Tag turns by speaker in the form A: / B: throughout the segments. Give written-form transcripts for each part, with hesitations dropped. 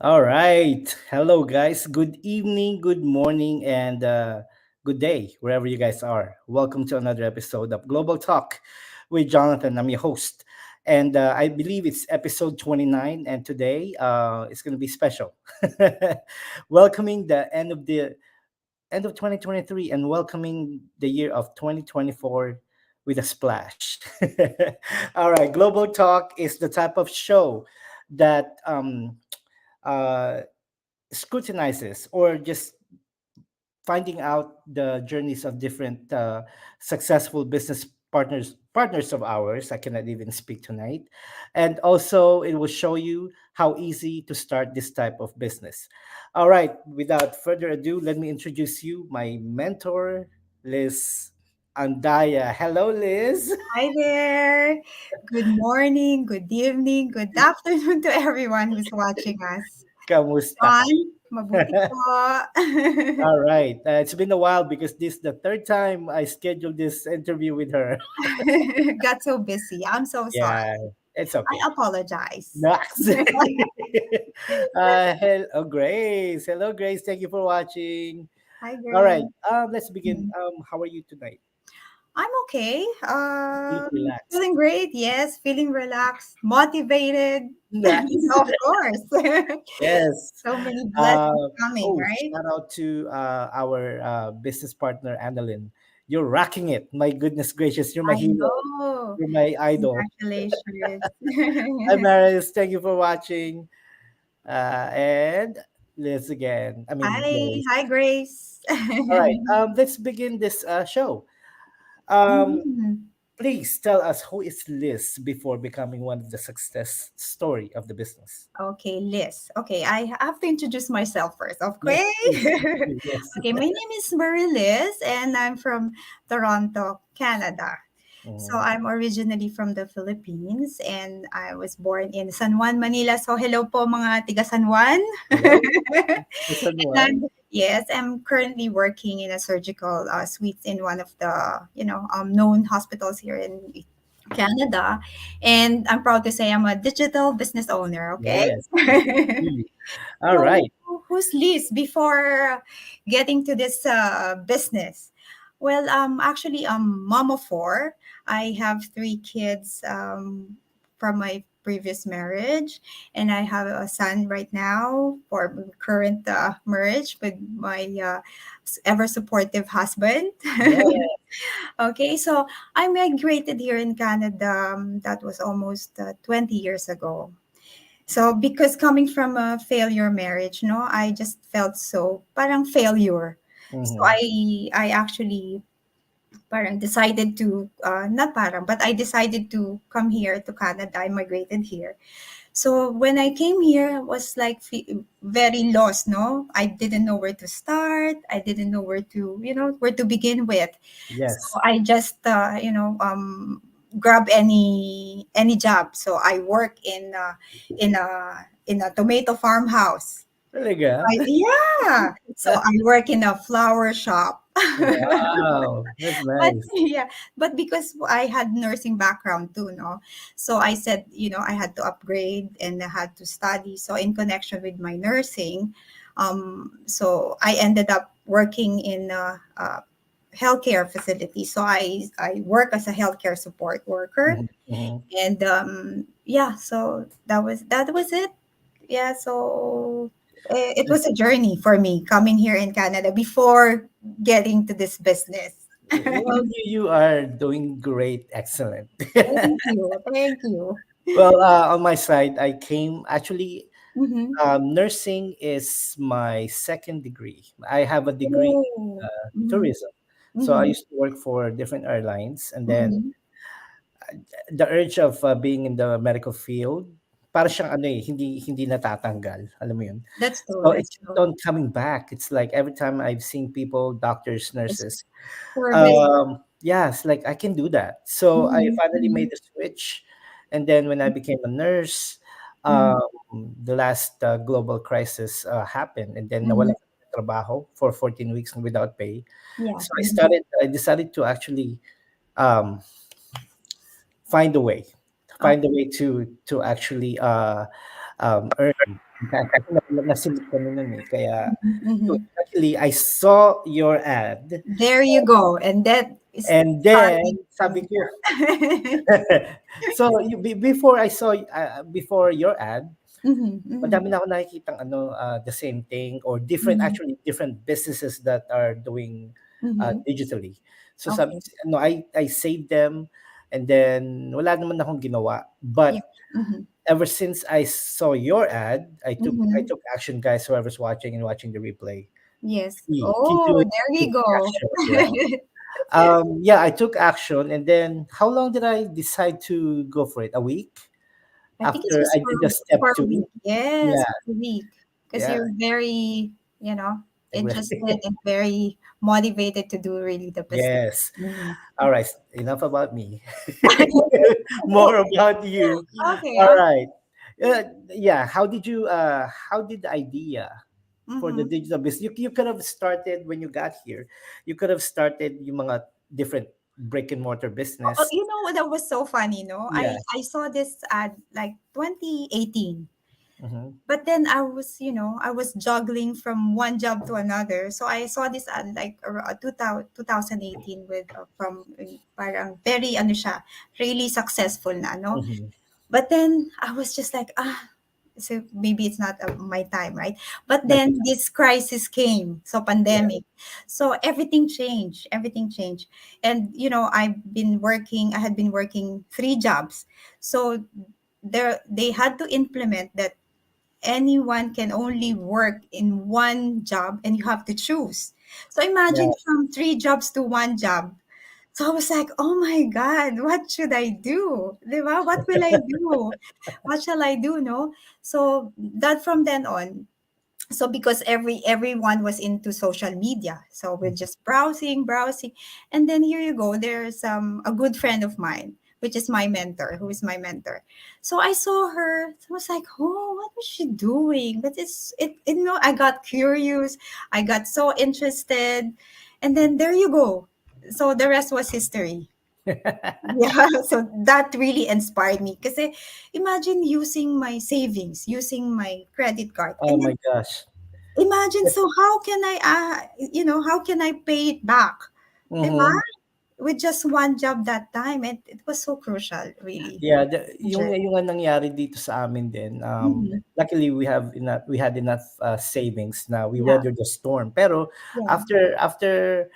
A: All right. Hello, guys. Good evening, good morning, and good day, wherever you guys are. Welcome to another episode of Global Talk with Jonathan. I'm your host. And I believe it's episode 29. And today it's going to be special. Welcoming the end of 2023 and welcoming the year of 2024 with a splash. All right. Global Talk is the type of show that uh, scrutinizes or just finding out the journeys of different successful business partners of ours. I cannot even speak tonight. And also it will show you how easy to start this type of business. All right, without further ado, let me introduce you my mentor, Liz Andaya. Hello, Liz.
B: Hi there. Good morning, good evening, good afternoon to everyone who's watching us.
A: Kamusta ka?
B: John, mabuti po.
A: All right. It's been a while because this is the third time I scheduled this interview with her.
B: Got so busy. I'm so
A: Yeah,
B: sorry.
A: it's okay.
B: I apologize.
A: Next. Hello, Grace. Hello, Grace. Thank you for watching.
B: Hi,
A: All right.
B: Grace.
A: Let's begin.
B: Mm.
A: How are you tonight?
B: I'm okay.
A: Feel relaxed.
B: Feeling great. Yes, feeling relaxed, motivated.
A: Nice.
B: Of course.
A: Yes.
B: So many
A: Uh,
B: blessings coming,
A: oh,
B: right?
A: shout out to our business partner, Annalyn. You're rocking it. My goodness gracious. You're my
B: I
A: hero.
B: know.
A: You're my idol.
B: Congratulations.
A: Hi, Maris. Thank you for watching. And Liz again. I mean,
B: Hi,
A: Grace.
B: hi, Grace.
A: All right. Let's begin this show. Um,
B: Mm,
A: please tell us who is Liz before becoming one of the success story of the business.
B: okay, Liz. Okay, I have to introduce myself first.
A: Yes,
B: Okay.
A: please. Yes.
B: Okay, my name is Mary Liz, and I'm from Toronto, Canada. So
A: Mhm.
B: I'm originally from the Philippines, and I was born in San Juan, Manila. So hello po mga tiga San Juan.
A: Hello, someone.
B: And yes, I'm currently working in a surgical suite in one of the known hospitals here in Canada, and I'm proud to say I'm a digital business owner. Okay.
A: Yes, yes. Really. All
B: So
A: right.
B: who's Liz before getting to this business? Well, actually, I'm mom of four. I have three kids from my previous marriage, and I have a son right now for my current marriage with my ever supportive husband.
A: Yeah.
B: Okay, so I migrated here in Canada. That was almost 20 years ago. So because coming from a failure marriage, no, I just felt so parang failure. So
A: Mm-hmm.
B: I actually parang decided to not parang but I decided to come here to Canada. I migrated here. So when I came here, I was like very lost, no? I didn't know where to start. I didn't know where to, where to begin with. So
A: Yes.
B: I just, grab any job. So I work in a tomato farmhouse.
A: Talaga?
B: Yeah. So I work in a flower shop.
A: Wow, that's
B: But
A: nice.
B: yeah, but because I had nursing background too, no, so I said, I had to upgrade and I had to study. So in connection with my nursing, so I ended up working in a healthcare facility. So I work as a healthcare support worker,
A: Mhm, mhm.
B: and yeah, so that was it. Yeah, so it was a journey for me coming here in Canada before getting to this business.
A: Well, you are doing great, excellent.
B: Thank you. Thank you.
A: Well, on my side, I came actually.
B: Mhm.
A: Nursing is my second degree. I have a degree
B: Oh.
A: in
B: Mhm.
A: tourism, so I
B: Mhm.
A: used to work for different airlines, and then
B: Mhm.
A: the urge of being in the medical field, para siyang ano eh, hindi natatanggal. Alam mo yun?
B: That's true.
A: So
B: That's
A: it's kept
B: true.
A: on coming back. It's like every time I've seen people, doctors,
B: It's
A: nurses,
B: service.
A: yeah, it's like I can do that. So I
B: Mhm.
A: finally made
B: Mhm.
A: the switch, and then when I became a nurse,
B: Mhm.
A: um, the last global crisis happened, and then nawala
B: Mhm.
A: ako ng trabaho for 14 weeks without pay.
B: Yeah.
A: So
B: Mhm.
A: I decided to actually um, find a way,
B: Okay.
A: to actually earn. Kasi nasilip kami nun, eh, kaya yun.
B: Mm-hmm.
A: Actually, I saw your ad,
B: There you go. And that is
A: and
B: starting
A: then sabi
B: from
A: ko,
B: there.
A: so before I saw before your ad,
B: Mm-hmm, mm-hmm,
A: madami na ako nakikitang ano, the same thing or different,
B: mm-hmm,
A: actually different businesses that are doing
B: mm-hmm.
A: digitally. So sabi,
B: Okay.
A: no, I saved them, and then wala naman akong ginawa.
B: Yeah.
A: But
B: Mm-hmm,
A: ever since I saw your ad, I
B: mm-hmm.
A: took action, guys. Whoever's watching and watching the replay,
B: Yes.
A: key to
B: Oh,
A: it,
B: there we
A: take
B: go.
A: action. Yeah. Yeah, I took action, and then how long did I decide to go for it? A week
B: I think it's
A: after
B: just
A: I did the step
B: for a week.
A: two.
B: Yes,
A: Yeah,
B: for a week. Because
A: yeah.
B: you're very, interested
A: Agree.
B: and very motivated to do really the business.
A: Yes.
B: Mm-hmm.
A: All right. Enough about me. More about you.
B: Okay,
A: All
B: okay.
A: right. Yeah. How did the idea for the
B: Mm-hmm.
A: digital business? You could have started when you got here. You could have started yung mga different brick and mortar
B: Oh,
A: business.
B: you know that was so funny, no?
A: Yeah.
B: I saw this ad like 2018.
A: Mm-hmm.
B: But then I was juggling from one job to another. So I saw this ad like around 2018 with from parang very ano siya, really successful na, no?
A: Mm-hmm.
B: But then I was just like, so maybe it's not my time, right? But
A: Okay.
B: then this crisis came, so
A: Yeah.
B: pandemic. So everything changed. And I had been working three jobs. So they had to implement that anyone can only work in one job and you have to choose. So
A: Yeah.
B: imagine from three jobs to one job. So I was like, oh my God, what should I do? Diba? What will I do? What shall I do? No? So that from then on, so because everyone was into social media, so we're just browsing, and then here you go, there's a good friend of mine, which is my mentor, who is my mentor. So I saw her, so I was like, oh, what was she doing? But I got curious, I got so interested, and then there you go. So the rest was history. Yeah, so that really inspired me because imagine using my savings, using my credit card,
A: Oh
B: and
A: my gosh.
B: imagine, so how can how can I pay it back? Diba?
A: Mm-hmm.
B: With just one job that time. And it was so crucial, really.
A: Yeah,
B: Sure.
A: yung nga nangyari dito sa amin din,
B: Mhm.
A: luckily we had enough savings na we
B: Yeah.
A: weathered the storm. Pero
B: Yeah.
A: after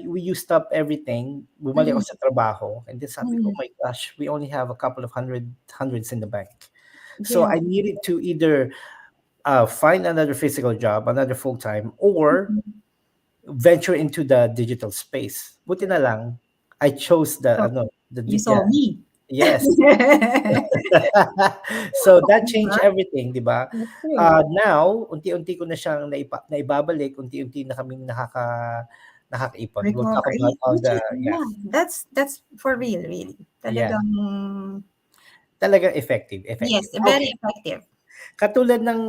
A: we used up everything, bumalik
B: Mhm.
A: ako sa trabaho, and then sabi ko,
B: Mhm.
A: "Oh my gosh, we only have a couple of hundreds in the bank." So
B: Yeah.
A: I needed to either find another physical job, another full time, or
B: Mhm.
A: venture into the digital space. Buti
B: Yeah.
A: na lang, I chose the
B: So
A: ano,
B: you saw
A: yeah,
B: me.
A: yes. So that changed everything, 'di ba?
B: That's true.
A: Now unti-unti ko na siyang naibabalik, unti-unti na kaming nakakaipon. We'll talk
B: Recover.
A: about all
B: Which
A: the,
B: is,
A: yeah,
B: yeah, that's for real, really.
A: yeah,
B: Talagang,
A: talagang effective, effective.
B: yes, very
A: Okay.
B: effective.
A: Katulad ng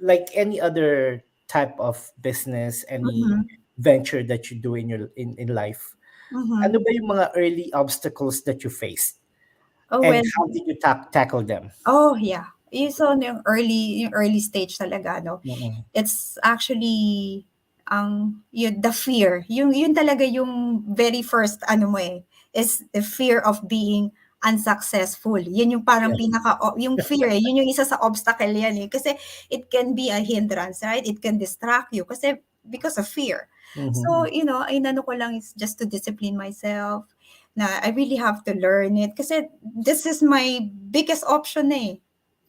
A: like any other type of business, any
B: Mm-hmm.
A: venture that you do in in life,
B: Mm-hmm.
A: ano ba yung mga early obstacles that you faced
B: Oh,
A: and
B: well,
A: how did you tackle them?
B: oh, yeah. Yung early stage talaga, no?
A: Mm-mm.
B: It's actually the fear. Yun talaga yung very first ano mo is the fear of being unsuccessful. Yun yung parang
A: Yes.
B: yung fear yun yung isa sa obstacle yan kasi it can be a hindrance, right? It can distract you kasi because of fear. So,
A: Mhm.
B: inano ko lang is just to discipline myself na I really have to learn it kasi this is my biggest option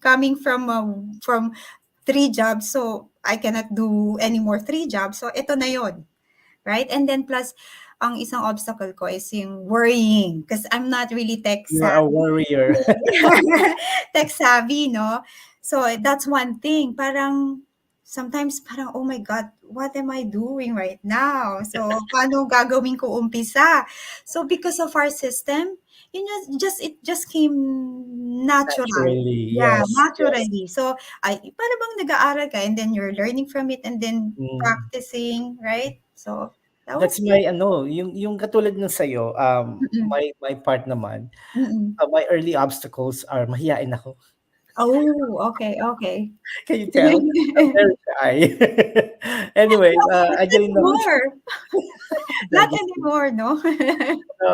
B: coming from three jobs, so I cannot do any more three jobs, so ito na yon, right? And then plus ang isang obstacle ko is yung worrying because I'm not really tech
A: You are a
B: savvy.
A: warrior.
B: Tech savvy, no? So that's one thing. Parang sometimes parang, oh my God, what am I doing right now? So paano gagawin ko umpisa? So because of our system, it just came natural.
A: Naturally,
B: Yeah,
A: yes, yes.
B: naturally. So para bang nag-aaral ka and then you're learning from it and then
A: Mm.
B: practicing, right? So that was
A: That's
B: it.
A: my ano, yung katulad ng sa'yo,
B: Mm-mm.
A: my part naman,
B: Mm-mm.
A: my early obstacles are mahiyain ako.
B: Oh, okay, okay.
A: Can you tell? I'm very shy. Anyway, I
B: Not
A: didn't know how to.
B: anymore.
A: I'm
B: Not
A: just kidding.
B: anymore, no?
A: So,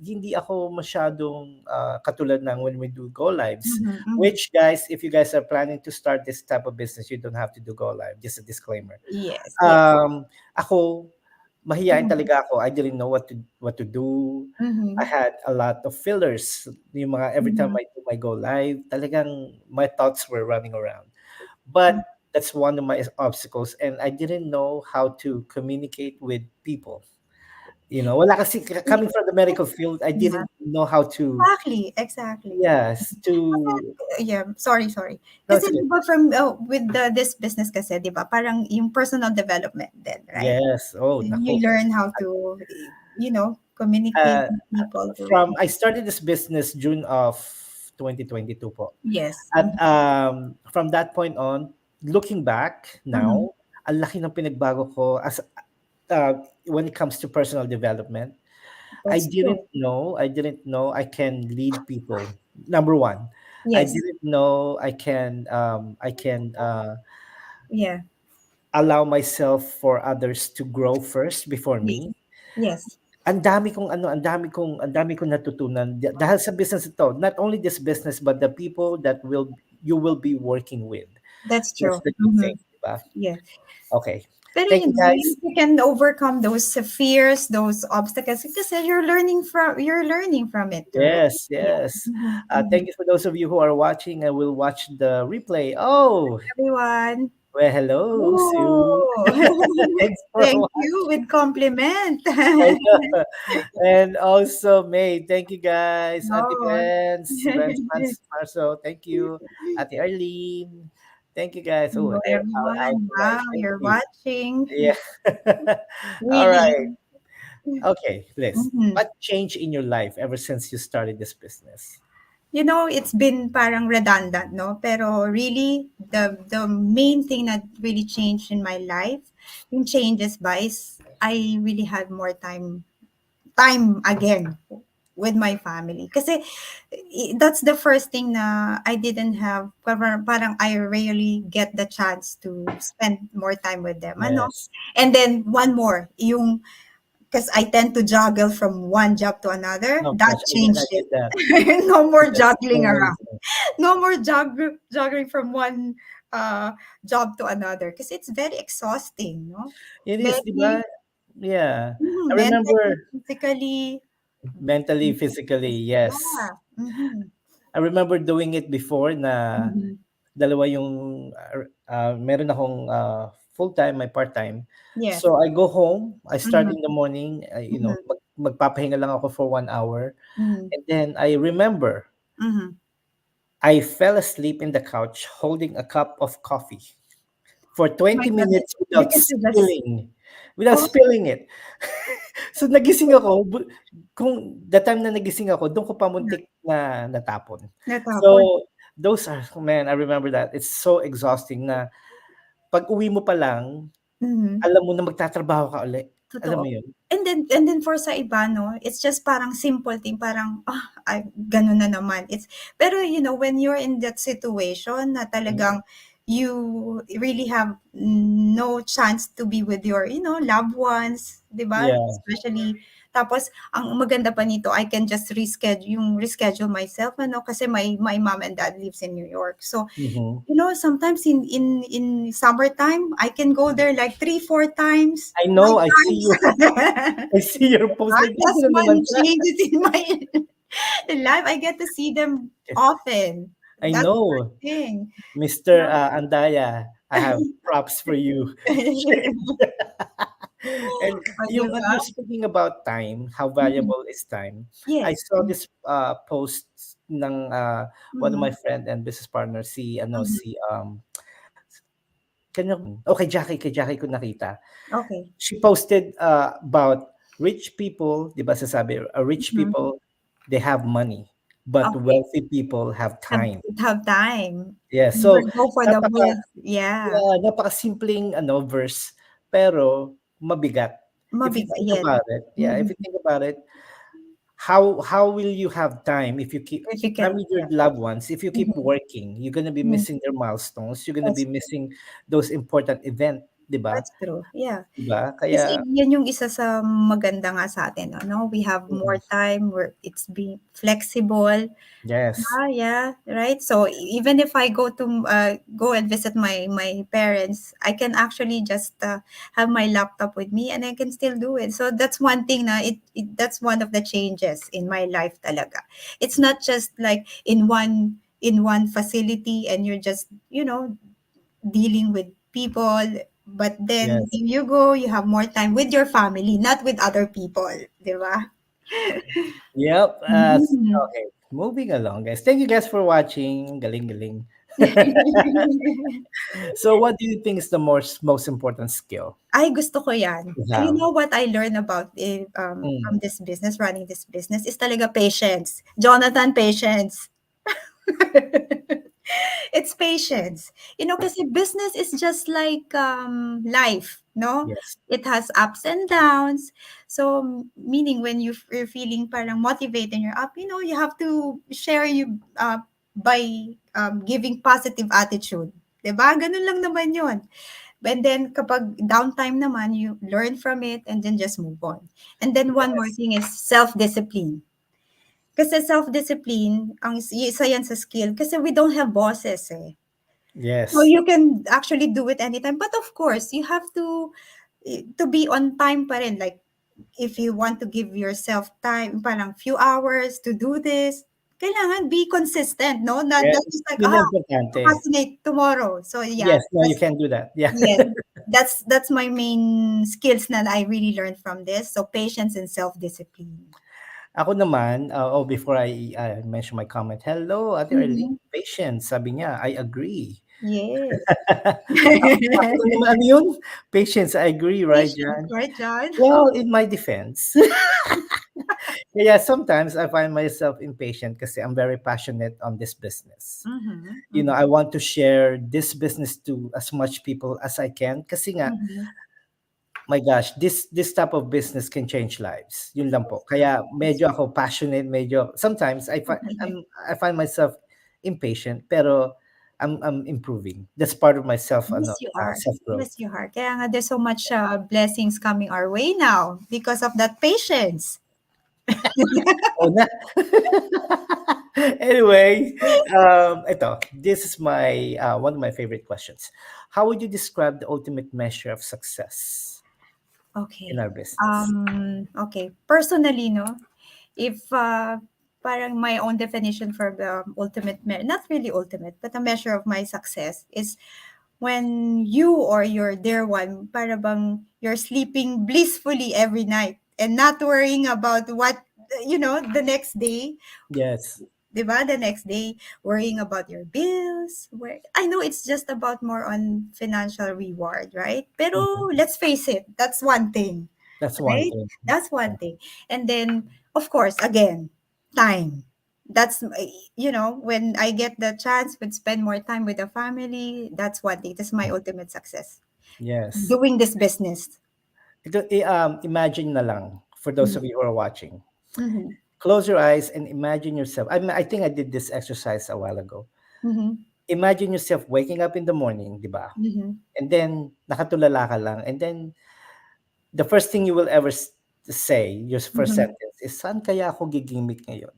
A: hindi ako masyadong katulad ng when we do go lives.
B: Mhm, mhm.
A: Which guys, if you guys are planning to start this type of business, you don't have to do go live. Just a disclaimer.
B: Yes, yes.
A: Ako, mahihain
B: Mhm,
A: talaga ako. I didn't know what to do. I
B: mhm,
A: had a lot of fillers. Yung mga every time
B: mhm.
A: I do my go live, talagang my thoughts were running around. But that's one of my obstacles, and I didn't know how to communicate with people. Wala kasi
B: Yeah,
A: coming from the medical field, I
B: yeah.
A: didn't know how to,
B: Exactly, exactly.
A: yes, to,
B: Yeah, sorry, sorry.
A: no,
B: Kasi
A: it's okay.
B: di ba from with this business kasi, di ba, parang yung personal development din, right?
A: Yes, oh,
B: You
A: nako.
B: learn how to, communicate
A: Uh,
B: with people to,
A: I started this business June of 2022 po.
B: yes.
A: At from that point on, looking back
B: Mm-hmm.
A: now, ang laki ng pinagbago ko when it comes to personal development.
B: That's true.
A: I didn't know I can lead people. Number one, I
B: Yes.
A: didn't know I can
B: Yeah.
A: allow myself for others to grow first before
B: Yes.
A: me.
B: Yes.
A: Ang dami kong natutunan dahil sa business ito. Not only this business, but the people that you will be working with.
B: That's
A: That's
B: true.
A: the good
B: Mm-hmm.
A: thing, diba?
B: Yeah.
A: Okay.
B: Pero
A: Thank you
B: if
A: guys.
B: you can overcome those fears, those obstacles, because you're learning from it, right?
A: Yes,
B: Yeah.
A: yes.
B: Mm-hmm.
A: Thank you for those of you who are watching and will watch the replay. Oh,
B: Everyone.
A: well, hello, Sue.
B: Oh,
A: Thanks for
B: thank you
A: watching.
B: with compliment.
A: I know. And also, May, thank you guys. Ate
B: Oh.
A: Benz, Marso, thank you. Ate Arlene, thank you guys. Oh,
B: Hello,
A: there, our
B: everyone.
A: guys,
B: Wow,
A: thank
B: you're
A: you.
B: watching.
A: Yeah. All
B: Really.
A: right. Okay, Liz.
B: Mhm.
A: What changed in your life ever since you started this business?
B: It's been parang redundant, no? Pero really, the main thing that really changed in my life, yung changes ba, is I really had more time again with my family. Kasi that's the first thing na I didn't have, parang I rarely get the chance to spend more time with them, ano?
A: Yes.
B: And then one more, yung because I tend to juggle from one job to another.
A: Oh
B: That
A: gosh, I
B: changed
A: did
B: it.
A: that.
B: No more
A: That's
B: juggling
A: so
B: around.
A: amazing.
B: No more juggling from one uh, job to another because it's very exhausting, no?
A: It is, di ba?
B: Very
A: Yeah. I
B: mentally,
A: remember
B: physically.
A: mentally, physically, yes.
B: Yeah. Mm-hmm.
A: I remember doing it before na
B: Mm-hmm.
A: dalawa yung meron akong full-time, may part-time.
B: Yes.
A: So I go home, I start
B: Mm-hmm.
A: in the morning,
B: Mm-hmm.
A: magpapahinga lang ako for 1 hour.
B: Mm-hmm.
A: And then I remember
B: Mm-hmm.
A: I fell asleep in the couch holding a cup of coffee for
B: Oh my
A: 20
B: goodness.
A: minutes
B: Because that's
A: without
B: oh,
A: spilling it. So nagising ako, kung the time na nagising ako, doon ko pa muntik na natapon.
B: natapon.
A: So those are, man, I remember that. It's so exhausting na pag-uwi mo pa lang,
B: Mm-hmm.
A: alam mo na magtatrabaho ka uli. Alam mo
B: Totoo.
A: 'yun?
B: And then for sa iba 'no, it's just parang simple thing, parang, ay gano'n na naman. Pero when you're in that situation na
A: Mm,
B: talagang you really have no chance to be with your, loved ones, 'di ba?
A: yeah.
B: Especially tapos ang maganda pa nito, I can just reschedule myself ano, kasi my mom and dad lives in New York. So,
A: Mhm.
B: sometimes in summertime, I can go there like 3, 4 times,
A: I
B: 5
A: know, I see
B: times.
A: you. I see your post like,
B: That's
A: "Gano'n naman
B: one
A: siya."
B: changes in my life. I get to see them often.
A: I
B: That's the
A: know.
B: thing.
A: Mr. Andaya, I have props for you. And
B: Oh, 'di ba?
A: you're speaking about time, how
B: Mhm.
A: valuable is time. I
B: Yes.
A: saw this post ng one of my
B: Mhm.
A: friend and business partner
B: Mhm.
A: si kay Jackie ko nakita.
B: Okay.
A: She posted about rich people, 'di ba sasabi, rich
B: Mhm.
A: people they have money, but
B: Okay.
A: wealthy people have
B: Have
A: time.
B: have time.
A: Yeah,
B: Never
A: so
B: go for the
A: napaka
B: wealth. Yeah.
A: yeah, napakasimpleng verse pero mabigat. If you
B: Mabigat.
A: think
B: Yes.
A: about it, yeah, if
B: Mhm.
A: you think about it, how will you have time if you keep,
B: If you
A: not
B: can,
A: with your
B: yeah.
A: loved ones, if you keep
B: Mhm,
A: working, you're gonna be
B: mhm.
A: missing their milestones, you're gonna be
B: That's
A: missing those important event, 'di ba?
B: That's true, yeah.
A: 'Di ba?
B: Kasi
A: Kaya
B: yun yung isa sa maganda nga sa atin ano, we have
A: mm,
B: more time, it's being flexible.
A: yes,
B: Yeah, right. So even if I go and visit my parents, I can actually just have my laptop with me and I can still do it. So that's one thing na that's one of the changes in my life talaga. It's not just like in one facility and you're just, dealing with people, but then
A: yes.
B: you go, you have more time with your family, not with other people, 'di ba?
A: Yep.
B: Mhm.
A: Okay, moving along, guys. Thank you guys for watching. Galing galing. So what do you think is the most important skill?
B: Ay, gusto ko 'yan. You
A: How?
B: know what I learned about
A: Mm,
B: from this business, running this business is talaga patience. Jonathan, patience. It's patience. Kasi business is just like life, no?
A: yes,
B: It has ups and downs. So, meaning when you're feeling parang motivated and you're up, you have to share you by giving positive attitude. 'Di ba? Ganun lang naman 'yon. And then kapag downtime naman, you learn from it and then just move on. And then one more
A: yes,
B: thing is self-discipline. Kasi self-discipline, isa yan sa skill kasi we don't have bosses eh. So
A: yes,
B: you can actually do it anytime. But of course, you have to be on time pa rin. Like, if you want to give yourself time, parang few hours to do this, kailangan be consistent, no? Not
A: yeah.
B: just like,
A: Yun ang importante.
B: procrastinate tomorrow. So yeah,
A: Yes, no, you can do that. Yeah.
B: yes, that's my main skills na I really learned from this. So patience and self-discipline.
A: Ako naman, before I mention my comment, hello, Ate Arlene,
B: Mhm.
A: patience, sabi niya, I agree.
B: Yes.
A: Ako din naman, ano yun? Patience, I agree, right,
B: Patience,
A: Jan?
B: right, John?
A: Well, in my defense, yeah, sometimes I find myself impatient kasi I'm very passionate on this business.
B: Mhm,
A: You know,
B: mhm,
A: I want to share this business to as much people as I can kasi nga,
B: mhm.
A: my gosh, this type of business can change lives. Yun lang po.
B: That's true.
A: Kaya
B: That's
A: medyo ako passionate, medyo sometimes
B: true.
A: I find myself impatient pero I'm improving. That's part of my
B: Yes, you are.
A: self growth.
B: Yes, you are. Kaya nga there's so much blessings coming our way now because of that patience.
A: Oh na. Anyway, ito, this is my one of my favorite questions. How would you describe the ultimate measure of success in
B: Okay.
A: our business?
B: Okay. Personally, no, if parang my own definition for the not really ultimate, but a measure of my success is when you or your dear one, para bang you're sleeping blissfully every night and not worrying about what, the next day.
A: Yes.
B: 'Di ba? The next day, worrying about your bills. I know it's just about more on financial reward, right? Pero
A: Mhm.
B: let's face it, that's one thing,
A: That's one
B: right?
A: thing.
B: That's one thing. And then, of course, again, time. That's, when I get the chance to spend more time with the family, that's one thing. That's my ultimate success.
A: Yes.
B: Doing this business.
A: Imagine na lang for those of you who are watching.
B: Mm-hmm.
A: Close your eyes and imagine yourself. I think I did this exercise a while ago.
B: Mm-hmm.
A: Imagine yourself waking up in the morning, di ba?
B: Mm-hmm.
A: And then nakatulala ka lang. And then the first thing you will ever say, your first
B: Mm-hmm.
A: sentence is, saan kaya ako gigimik ngayon?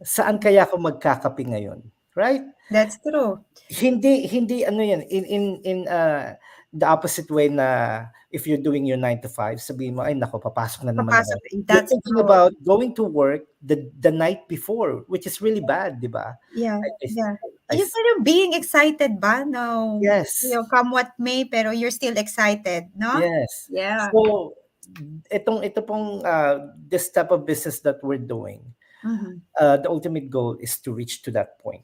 A: Saan kaya ako magkakape ngayon? Right?
B: That's true.
A: Hindi ano yan in the opposite way na if you're doing your 9 to 5 sabihin mo ay naku papasok na naman ako.
B: Papasok.
A: You're
B: That's
A: thinking
B: true.
A: about going to work the night before, which is really bad, 'di ba?
B: Yeah,
A: I, I,
B: yeah.
A: I
B: Yung parang being excited ba? No,
A: yes.
B: come what may, pero you're still excited, no?
A: Yes.
B: Yeah.
A: So ito pong this type of business that we're doing,
B: Mhm.
A: the ultimate goal is to reach to that point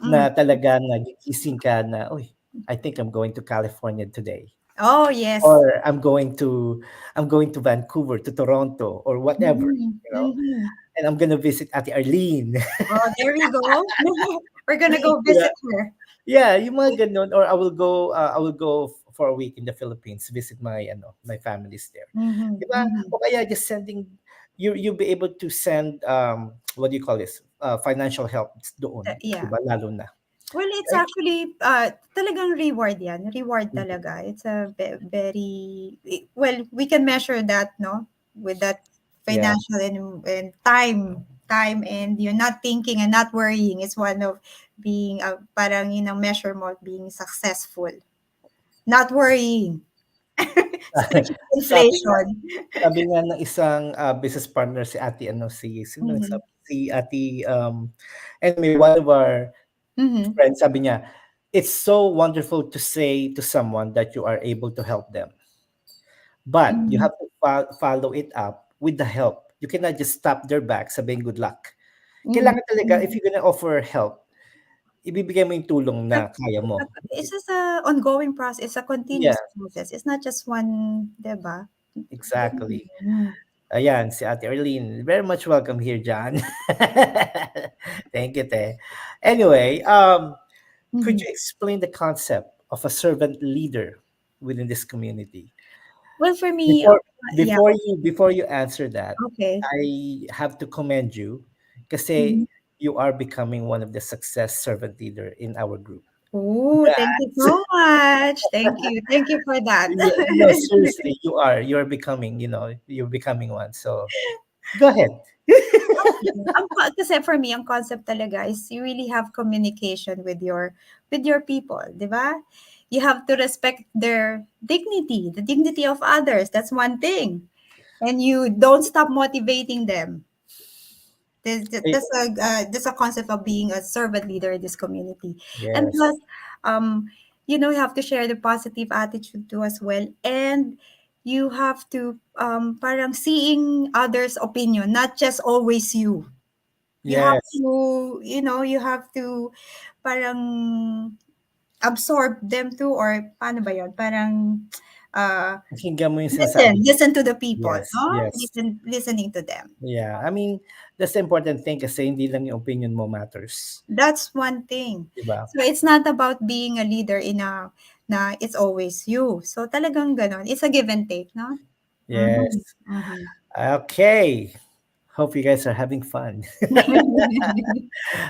B: Mm.
A: na talaga nagigising ka na, uy, I think I'm going to California today.
B: Oh, yes.
A: Or I'm going to Vancouver, to Toronto, or whatever,
B: Mhm,
A: you know,
B: mhm.
A: and I'm gonna visit Ate Arlene.
B: Oh, there we go. We're gonna go
A: Yeah,
B: visit her.
A: yeah, yung mga ganun, or I will go for a week in the Philippines, visit my families there.
B: Mhm,
A: Di ba?
B: mhm.
A: O kaya just sending, you'll be able to send what do you call this, financial help doon, di
B: Yeah.
A: ba, lalo na,
B: Well, it's
A: right?
B: actually talagang reward yan. Reward
A: Mhm.
B: talaga. It's a very, well, we can measure that, no? With that
A: Yeah.
B: financial and time and you're not thinking and not worrying is one of being, parang yun ang measure mo of being successful. Not worrying. Especially
A: sabi nga
B: inflation.
A: sabi nga ng isang business partner, si ate ano, si sino
B: Mm-hmm.
A: nagsabi, si ate anyway, one of our
B: Mm-hmm.
A: friends, sabi niya, it's so wonderful to say to someone that you are able to help them, but you
B: Mm-hmm.
A: have to follow it up with the help. You cannot just stop their back sabihin good luck. Kailangan talaga, if
B: Mm-hmm.
A: you're gonna offer help, ibibigay mo yung tulong na kaya mo.
B: It's just a ongoing process. It's a
A: Yeah,
B: continuous process. It's not just one, 'di ba?
A: exactly.
B: Mm.
A: Ayan, si Ate Arlene. Very much welcome here, John. Thank you, Te. Anyway, could
B: Mhm.
A: you explain the concept of a servant leader within this community?
B: Well, for me,
A: Before
B: yeah,
A: before you answer that,
B: okay.
A: I have to commend you kasi
B: Mhm.
A: you are becoming one of the success servant leader in our group.
B: Oh, thank you
A: Congrats.
B: so much. Thank you. Thank you for that.
A: Yeah, no, seriously, you're becoming, you're becoming one. So go ahead.
B: Kasi for me, ang concept talaga is you really have communication with your people, 'di ba? You have to respect their dignity, the dignity of others. That's one thing. And you don't stop motivating them.
A: Eh,
B: That's a concept of being a servant leader in this community. And
A: Yes,
B: plus, um, you have to share the positive attitude too as well. And you have to parang seeing others' opinion, not just always you. You have
A: yes.
B: to, you have to parang absorb them too or paano ba yun? Parang uh,
A: Pakinggan mo yung sinasabi niya.
B: listen to the people,
A: Yes,
B: no?
A: yes.
B: Listening to them.
A: Yeah, I mean, that's the important thing kasi hindi lang yung opinion mo matters.
B: That's one thing.
A: Di ba?
B: So it's not about being a leader in a na it's always you. So talagang ganon. It's a give and take, no?
A: Yes.
B: Mhm. Mhm.
A: Okay. Hope you guys are having fun.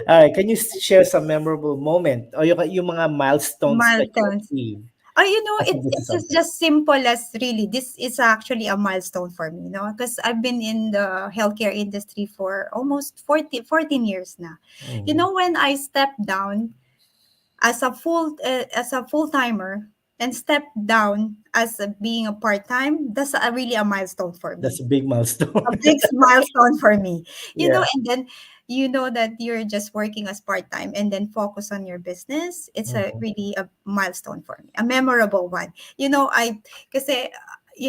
A: All right, can you share some memorable moment or yung mga milestones that you
B: Milestones.
A: achieved
B: Oh,
A: as a
B: it's
A: business owner?
B: just simple as really this is actually a milestone for me, no? Because I've been in the healthcare industry for almost 14 years now.
A: Mhm.
B: When I stepped down as a full timer and step down as being a part time, that's really a milestone for
A: That's
B: me.
A: a big milestone.
B: A big milestone for me.
A: Yeah.
B: And then that you're just working as part time and then focus on your business. It's a
A: Mhm.
B: really a milestone for me, a memorable one. I kasi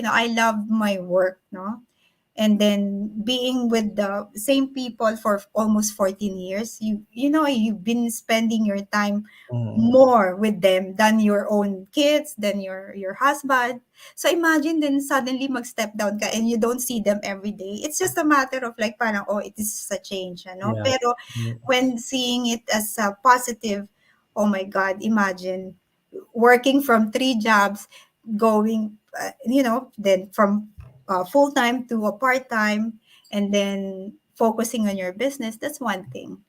B: I love my work, no? And then being with the same people for almost 14 years, you've been spending your time
A: Mhm.
B: more with them than your own kids, than your husband. So imagine then suddenly mag-step down ka and you don't see them every day. It's just a matter of like parang, oh, it is a change, ano?
A: Yeah.
B: Pero
A: Mm.
B: when seeing it as a positive, oh my God, imagine working from three jobs, going, then from full time to a part time, and then focusing on your business. That's one thing.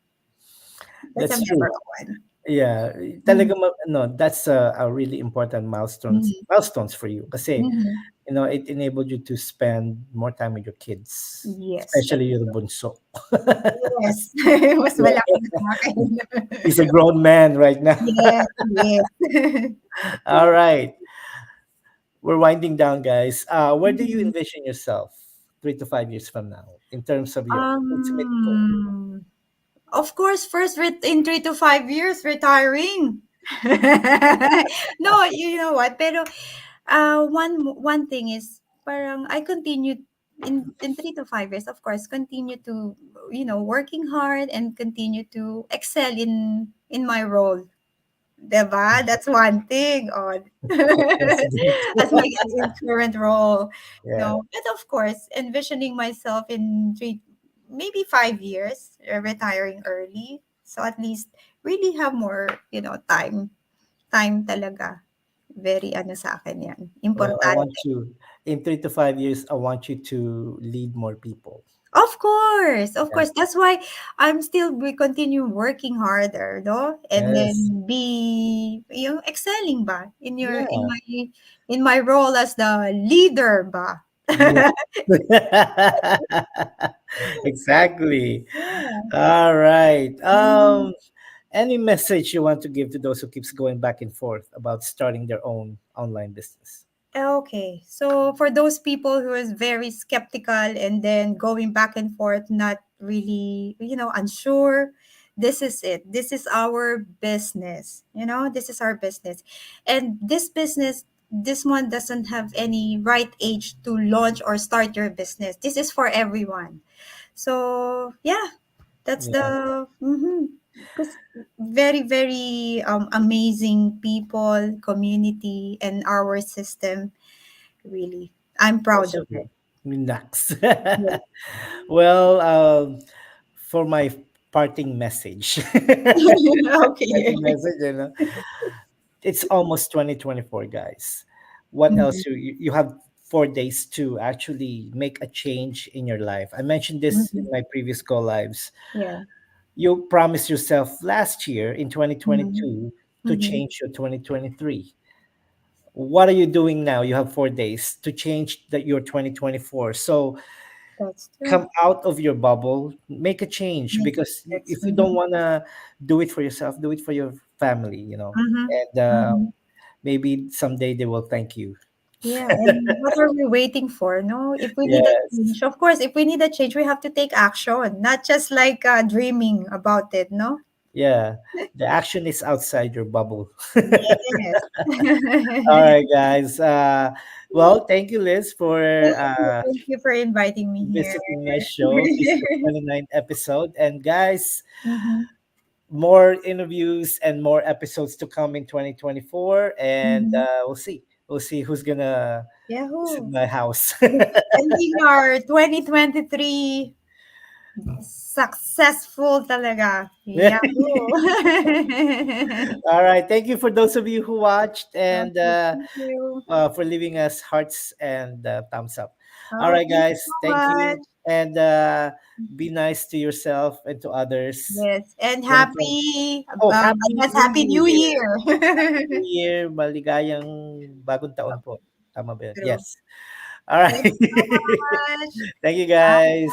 B: That's a
A: That's true.
B: memorable one.
A: Yeah,
B: Mhm.
A: talaga no, that's a really important
B: Mhm.
A: milestones for you kasi
B: Mhm.
A: it enabled you to spend more time with your kids,
B: Yes, that's
A: especially yung
B: true.
A: bunso.
B: Yes. Mas malaki
A: Yeah.
B: na sa akin.
A: He's a grown man right now.
B: Yes, yes.
A: All right, we're winding down, guys. Where do you
B: Mhm.
A: envision yourself 3 to 5 years from now in terms of your ultimate goal?
B: Um, of course, first in 3 to 5 years, retiring. No, you know what? Pero one thing is parang I continue in 3 to 5 years, of course, continue to working hard and continue to excel in my role. 'Di ba? That's one thing. Oh.
A: President.
B: As my in current role.
A: Yeah,
B: No, but of course, envisioning myself in maybe 5 years, retiring early. So at least really have more, time talaga. Very ano sa akin 'yan,
A: well, I want
B: importante.
A: you in 3 to 5 years. I want you to lead more people.
B: Of course, of
A: Yeah.
B: course. That's why I'm still we continue working harder, no? And
A: Yes.
B: then be excelling ba
A: Yeah.
B: in my role as the leader ba.
A: Yeah. Exactly.
B: Yeah.
A: All right.
B: Mhm.
A: Any message you want to give to those who keeps going back and forth about starting their own online business?
B: Okay. So for those people who is very skeptical and then going back and forth, not really, unsure, this is it. This is our business. This is our business. And this business, this one doesn't have any right age to launch or start your business. This is for everyone. So yeah, that's
A: Yeah.
B: the because very very amazing people, community, and our system. Really, I'm proud
A: That's
B: of
A: okay.
B: it.
A: Next.
B: Yeah.
A: Well, for my parting message,
B: Okay.
A: parting message, it's almost 2024, guys. What else?
B: Mhm,
A: You have 4 days to actually make a change in your life. I mentioned this in
B: mhm.
A: my previous go lives.
B: Yeah.
A: You promised yourself last year in
B: Mhm,
A: 2022 to
B: mhm.
A: change your 2023. What are you doing now? You have 4 days to change your 2024. So
B: That's true.
A: come out of your bubble, make a change,
B: Make
A: because
B: that's
A: if you don't want to do it for yourself, do it for your family.
B: mhm,
A: And
B: mhm.
A: maybe someday they will thank you.
B: Yeah, and what are we waiting for? No, if we need a
A: Yes.
B: change, of course, if we need a change, we have to take action, not just like dreaming about it. No.
A: Yeah. The action is outside your bubble.
B: Yes.
A: All right, guys. Well, thank you, Liz, for
B: Thank you for inviting me here.
A: visiting my show. This is the 29th episode. And guys,
B: Mhm,
A: more interviews and more episodes to come in 2024. And
B: mhm.
A: we'll see. We'll see who's going to visit
B: Yahoo!
A: my house.
B: Ending our 2023 successful talaga. Yahoo!
A: All right. Thank you for those of you who watched, and
B: Okay, thank you.
A: for leaving us hearts and thumbs up. All
B: Oh,
A: right,
B: thank you
A: guys.
B: so
A: Thank you.
B: much.
A: And be nice to yourself and to others.
B: Yes, and
A: 2020.
B: happy,
A: Oh, Happy
B: advance
A: New
B: Happy New
A: Year.
B: Year.
A: Happy New Year. Maligayang bagong taon po. Tama ba yun?
B: True.
A: Yes. All right.
B: Thank you so much.
A: Thank you, guys.